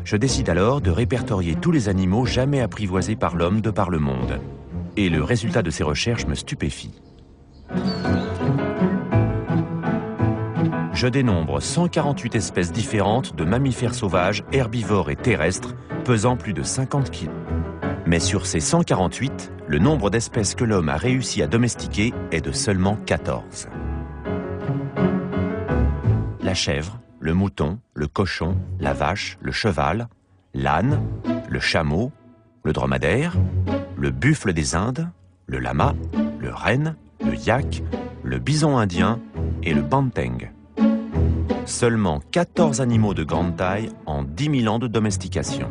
Je décide alors de répertorier tous les animaux jamais apprivoisés par l'homme de par le monde. Et le résultat de ces recherches me stupéfie. Je dénombre 148 espèces différentes de mammifères sauvages, herbivores et terrestres, pesant plus de 50 kg. Mais sur ces 148, le nombre d'espèces que l'homme a réussi à domestiquer est de seulement 14. La chèvre, le mouton, le cochon, la vache, le cheval, l'âne, le chameau, le dromadaire, le buffle des Indes, le lama, le renne, le yak, le bison indien et le banteng. Seulement 14 animaux de grande taille en 10 000 ans de domestication.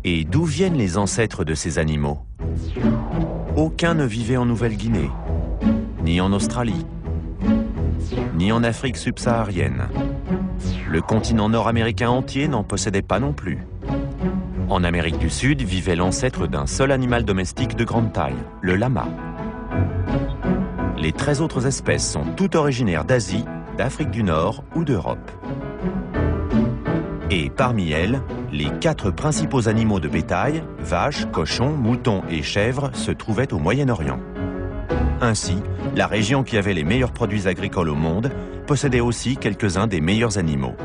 Et d'où viennent les ancêtres de ces animaux? Aucun ne vivait en Nouvelle-Guinée, ni en Australie, ni en Afrique subsaharienne. Le continent nord-américain entier n'en possédait pas non plus. En Amérique du Sud vivait l'ancêtre d'un seul animal domestique de grande taille, le lama. Les 13 autres espèces sont toutes originaires d'Asie, d'Afrique du Nord ou d'Europe. Et parmi elles, les 4 principaux animaux de bétail, vaches, cochons, moutons et chèvres, se trouvaient au Moyen-Orient. Ainsi, la région qui avait les meilleurs produits agricoles au monde possédait aussi quelques-uns des meilleurs animaux.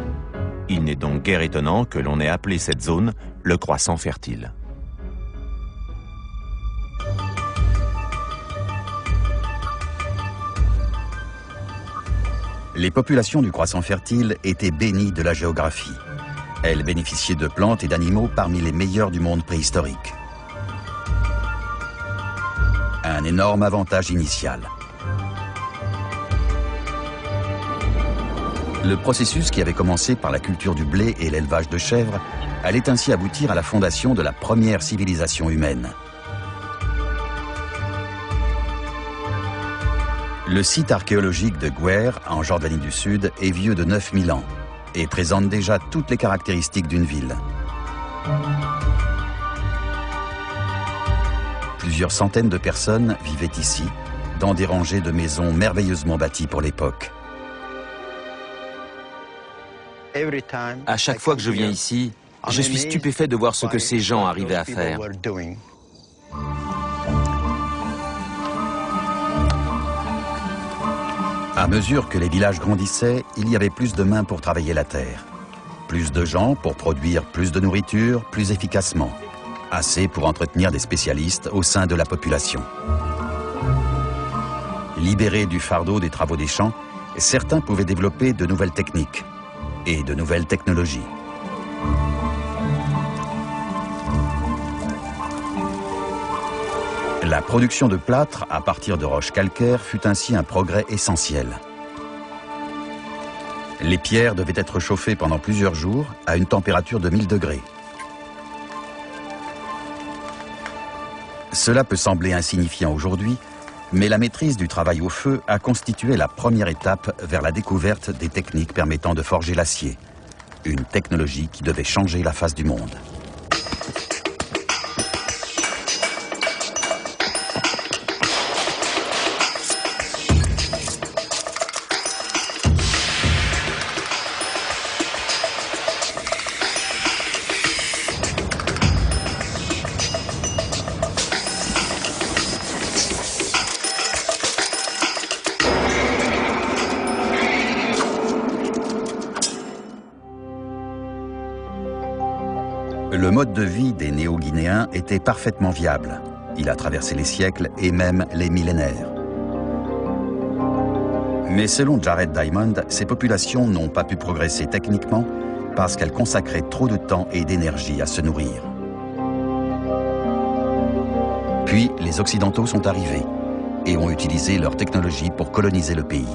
Il n'est donc guère étonnant que l'on ait appelé cette zone le croissant fertile. Les populations du croissant fertile étaient bénies de la géographie. Elles bénéficiaient de plantes et d'animaux parmi les meilleurs du monde préhistorique. Un énorme avantage initial. Le processus qui avait commencé par la culture du blé et l'élevage de chèvres allait ainsi aboutir à la fondation de la première civilisation humaine. Le site archéologique de Gwer, en Jordanie du Sud, est vieux de 9000 ans et présente déjà toutes les caractéristiques d'une ville. Plusieurs centaines de personnes vivaient ici, dans des rangées de maisons merveilleusement bâties pour l'époque. À chaque fois que je viens ici, je suis stupéfait de voir ce que ces gens arrivaient à faire. À mesure que les villages grandissaient, il y avait plus de mains pour travailler la terre. Plus de gens pour produire plus de nourriture, plus efficacement. Assez pour entretenir des spécialistes au sein de la population. Libérés du fardeau des travaux des champs, certains pouvaient développer de nouvelles techniques et de nouvelles technologies. La production de plâtre à partir de roches calcaires fut ainsi un progrès essentiel. Les pierres devaient être chauffées pendant plusieurs jours à une température de 1000 degrés. Cela peut sembler insignifiant aujourd'hui, mais la maîtrise du travail au feu a constitué la première étape vers la découverte des techniques permettant de forger l'acier, une technologie qui devait changer la face du monde. Le mode de vie des Néo-Guinéens était parfaitement viable. Il a traversé les siècles et même les millénaires. Mais selon Jared Diamond, ces populations n'ont pas pu progresser techniquement parce qu'elles consacraient trop de temps et d'énergie à se nourrir. Puis les Occidentaux sont arrivés et ont utilisé leur technologie pour coloniser le pays.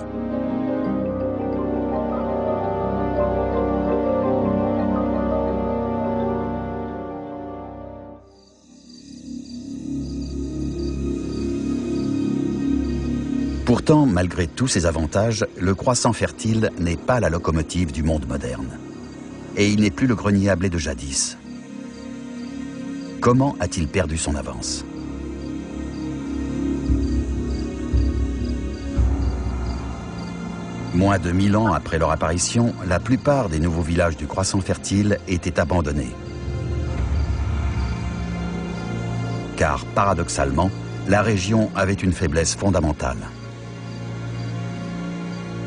Pourtant, malgré tous ces avantages, le croissant fertile n'est pas la locomotive du monde moderne. Et il n'est plus le grenier à blé de jadis. Comment a-t-il perdu son avance ? Moins de 1000 ans après leur apparition, la plupart des nouveaux villages du croissant fertile étaient abandonnés. Car, paradoxalement, la région avait une faiblesse fondamentale.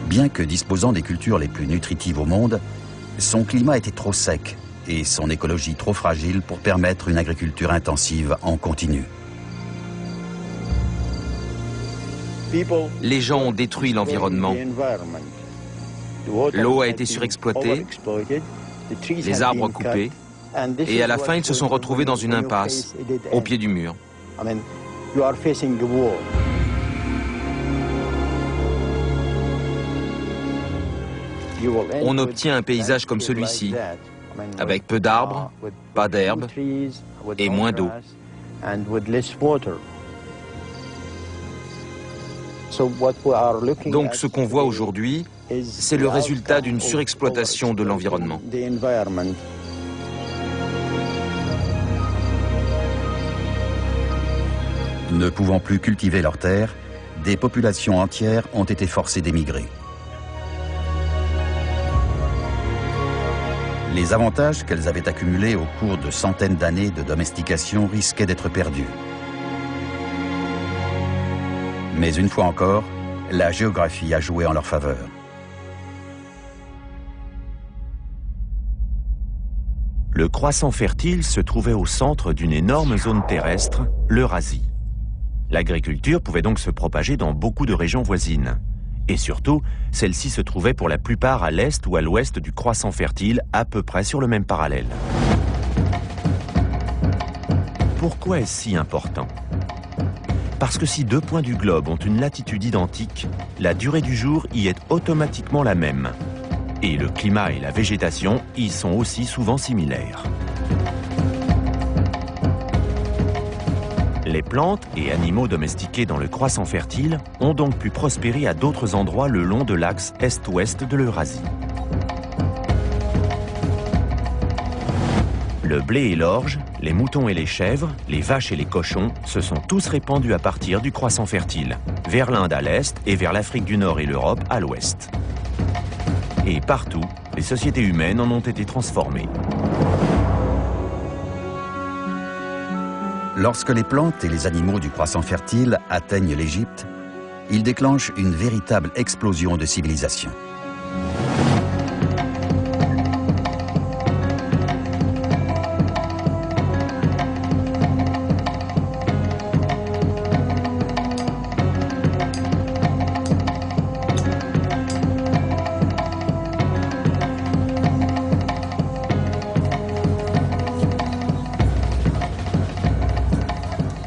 Bien que disposant des cultures les plus nutritives au monde, son climat était trop sec et son écologie trop fragile pour permettre une agriculture intensive en continu. Les gens ont détruit l'environnement. L'eau a été surexploitée, les arbres coupés, et à la fin, ils se sont retrouvés dans une impasse, au pied du mur. On obtient un paysage comme celui-ci, avec peu d'arbres, pas d'herbe et moins d'eau. Donc ce qu'on voit aujourd'hui, c'est le résultat d'une surexploitation de l'environnement. Ne pouvant plus cultiver leurs terres, des populations entières ont été forcées d'émigrer. Les avantages qu'elles avaient accumulés au cours de centaines d'années de domestication risquaient d'être perdus. Mais une fois encore, la géographie a joué en leur faveur. Le croissant fertile se trouvait au centre d'une énorme zone terrestre, l'Eurasie. L'agriculture pouvait donc se propager dans beaucoup de régions voisines. Et surtout, celle-ci se trouvait pour la plupart à l'est ou à l'ouest du croissant fertile, à peu près sur le même parallèle. Pourquoi est-ce si important ? Parce que si deux points du globe ont une latitude identique, la durée du jour y est automatiquement la même. Et le climat et la végétation y sont aussi souvent similaires. Les plantes et animaux domestiqués dans le croissant fertile ont donc pu prospérer à d'autres endroits le long de l'axe est-ouest de l'Eurasie. Le blé et l'orge, les moutons et les chèvres, les vaches et les cochons se sont tous répandus à partir du croissant fertile, vers l'Inde à l'est et vers l'Afrique du Nord et l'Europe à l'ouest. Et partout, les sociétés humaines en ont été transformées. Lorsque les plantes et les animaux du croissant fertile atteignent l'Égypte, ils déclenchent une véritable explosion de civilisation.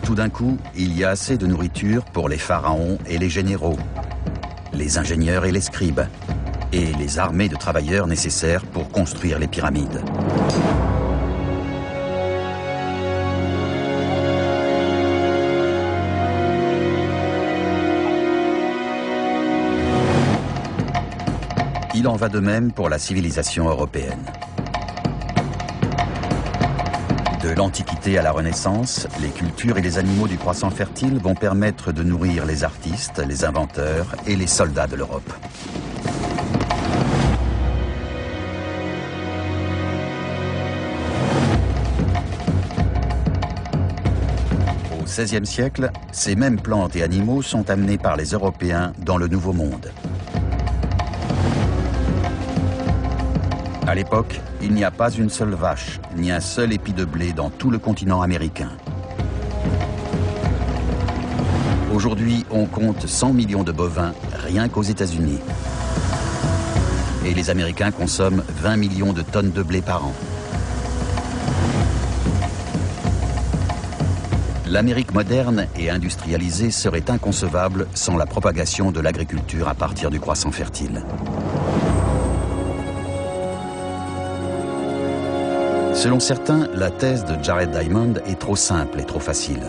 Tout d'un coup, il y a assez de nourriture pour les pharaons et les généraux, les ingénieurs et les scribes, et les armées de travailleurs nécessaires pour construire les pyramides. Il en va de même pour la civilisation européenne. De l'Antiquité à la Renaissance, les cultures et les animaux du croissant fertile vont permettre de nourrir les artistes, les inventeurs et les soldats de l'Europe. Au XVIe siècle, ces mêmes plantes et animaux sont amenés par les Européens dans le Nouveau Monde. À l'époque, il n'y a pas une seule vache, ni un seul épi de blé dans tout le continent américain. Aujourd'hui, on compte 100 millions de bovins rien qu'aux États-Unis. Et les Américains consomment 20 millions de tonnes de blé par an. L'Amérique moderne et industrialisée serait inconcevable sans la propagation de l'agriculture à partir du croissant fertile. Selon certains, la thèse de Jared Diamond est trop simple et trop facile.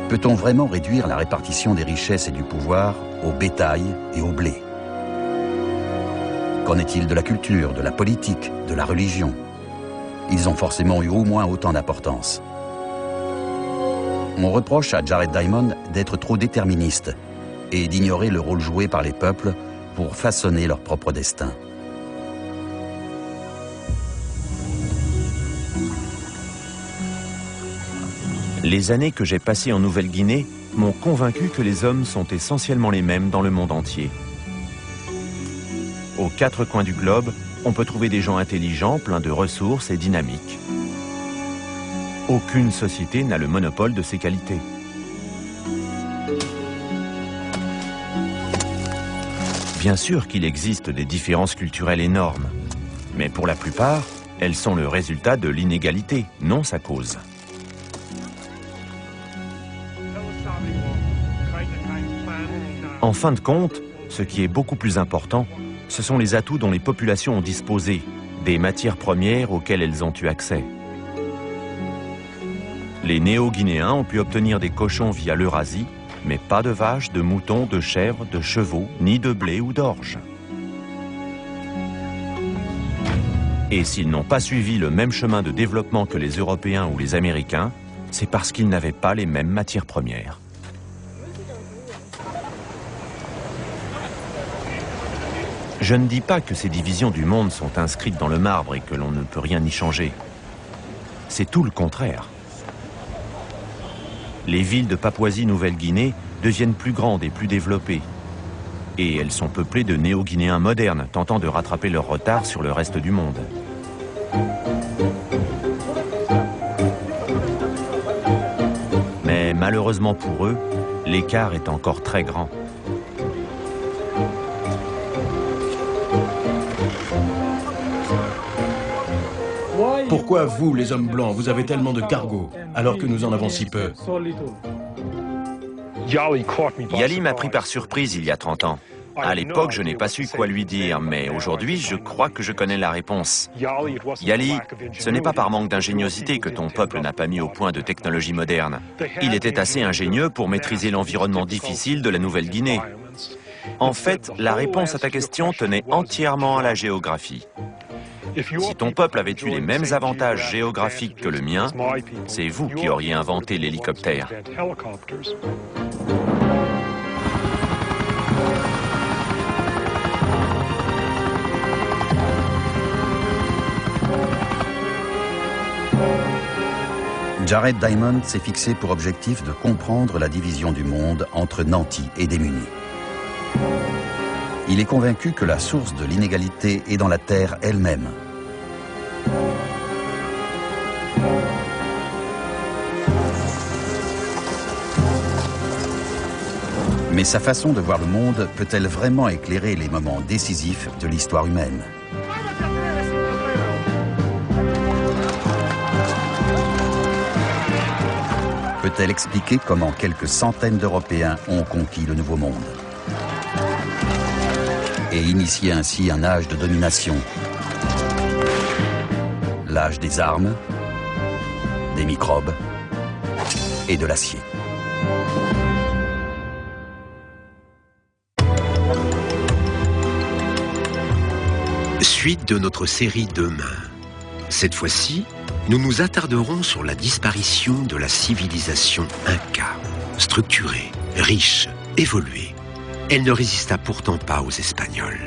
Peut-on vraiment réduire la répartition des richesses et du pouvoir au bétail et au blé? Qu'en est-il de la culture, de la politique, de la religion? Ils ont forcément eu au moins autant d'importance. On reproche à Jared Diamond d'être trop déterministe, et d'ignorer le rôle joué par les peuples pour façonner leur propre destin. Les années que j'ai passées en Nouvelle-Guinée m'ont convaincu que les hommes sont essentiellement les mêmes dans le monde entier. Aux quatre coins du globe, on peut trouver des gens intelligents, pleins de ressources et dynamiques. Aucune société n'a le monopole de ces qualités. Bien sûr qu'il existe des différences culturelles énormes, mais pour la plupart, elles sont le résultat de l'inégalité, non sa cause. En fin de compte, ce qui est beaucoup plus important, ce sont les atouts dont les populations ont disposé, des matières premières auxquelles elles ont eu accès. Les Néo-Guinéens ont pu obtenir des cochons via l'Eurasie, mais pas de vaches, de moutons, de chèvres, de chevaux, ni de blé ou d'orge. Et s'ils n'ont pas suivi le même chemin de développement que les Européens ou les Américains, c'est parce qu'ils n'avaient pas les mêmes matières premières. Je ne dis pas que ces divisions du monde sont inscrites dans le marbre et que l'on ne peut rien y changer. C'est tout le contraire. Les villes de Papouasie-Nouvelle-Guinée deviennent plus grandes et plus développées. Et elles sont peuplées de Néo-Guinéens modernes, tentant de rattraper leur retard sur le reste du monde. Mais malheureusement pour eux, l'écart est encore très grand. Pourquoi vous, les hommes blancs, vous avez tellement de cargos, alors que nous en avons si peu? Yali m'a pris par surprise il y a 30 ans. À l'époque, je n'ai pas su quoi lui dire, mais aujourd'hui, je crois que je connais la réponse. Yali, ce n'est pas par manque d'ingéniosité que ton peuple n'a pas mis au point de technologies modernes. Il était assez ingénieux pour maîtriser l'environnement difficile de la Nouvelle-Guinée. En fait, la réponse à ta question tenait entièrement à la géographie. Si ton peuple avait eu les mêmes avantages géographiques que le mien, c'est vous qui auriez inventé l'hélicoptère. Jared Diamond s'est fixé pour objectif de comprendre la division du monde entre nantis et démunis. Il est convaincu que la source de l'inégalité est dans la terre elle-même. Mais sa façon de voir le monde peut-elle vraiment éclairer les moments décisifs de l'histoire humaine? Peut-elle expliquer comment quelques centaines d'Européens ont conquis le Nouveau Monde et initié ainsi un âge de domination, l'âge des armes, des microbes et de l'acier. Suite de notre série Demain. Cette fois-ci, nous nous attarderons sur la disparition de la civilisation Inca. Structurée, riche, évoluée, elle ne résista pourtant pas aux Espagnols.